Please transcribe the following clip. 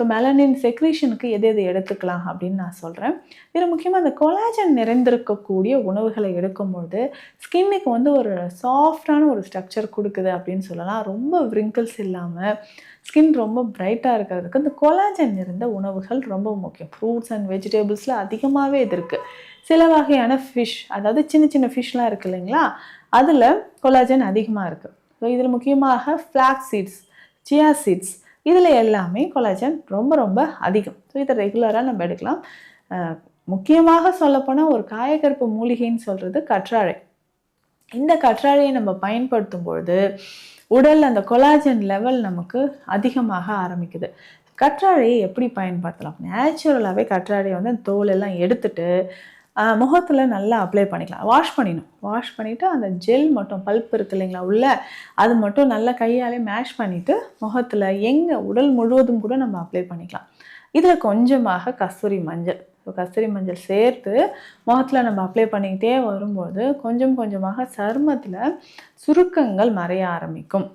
So melanin செக்ரீஷனுக்கு எது எது எடுத்துக்கலாம் அப்படின்னு நான் சொல்கிறேன். இதில் முக்கியமாக அந்த கொலாஜன் நிறைந்திருக்கக்கூடிய உணவுகளை எடுக்கும்பொழுது ஸ்கின்னுக்கு வந்து ஒரு சாஃப்டான ஒரு ஸ்ட்ரக்சர் கொடுக்குது அப்படின்னு சொல்லலாம். ரொம்ப விரிங்கிள்ஸ் இல்லாமல் ஸ்கின் ரொம்ப பிரைட்டாக இருக்கிறதுக்கு இந்த கொலாஜன் நிறைந்த உணவுகள் ரொம்ப முக்கியம். ஃப்ரூட்ஸ் அண்ட் வெஜிடபிள்ஸில் அதிகமாகவே இது இருக்குது. சில வகையான ஃபிஷ், அதாவது சின்ன சின்ன ஃபிஷ்லாம் இருக்குது இல்லைங்களா, அதில் கொலாஜன் அதிகமாக இருக்குது. ஸோ இதில் முக்கியமாக ஃப்ளாக்ஸ் சீட்ஸ், சியா சீட்ஸ், இதில் எல்லாமே கொலாஜன் ரொம்ப ரொம்ப அதிகம். ஸோ இதை ரெகுலராக நம்ம எடுக்கலாம். முக்கியமாக சொல்லப்போனால் ஒரு காயக்கருப்பு மூலிகைன்னு சொல்கிறது கற்றாழை. இந்த கற்றாழையை நம்ம பயன்படுத்தும் பொழுது உடல் அந்த கொலாஜன் லெவல் நமக்கு அதிகமாக ஆரம்பிக்குது. கற்றாழையை எப்படி பயன்படுத்தலாம்? நேச்சுரலாகவே கற்றாழையை வந்து அந்த தோலெல்லாம் எடுத்துட்டு முகத்தில் நல்லா அப்ளை பண்ணிக்கலாம். வாஷ் பண்ணிவிட்டு அந்த ஜெல் மட்டும், பல்ப் இருக்குது இல்லைங்களா உள்ள, அது மட்டும் நல்லா கையாலே மேஷ் பண்ணிவிட்டு முகத்தில் எங்கே உடல் முழுவதும் கூட நம்ம அப்ளை பண்ணிக்கலாம். இதில் கொஞ்சமாக கஸ்தூரி மஞ்சள், கஸ்தூரி மஞ்சள் சேர்த்து முகத்தில் நம்ம அப்ளை பண்ணிக்கிட்டே வரும்போது கொஞ்சம் கொஞ்சமாக சருமத்தில் சுருக்கங்கள் மறைய ஆரம்பிக்கும்.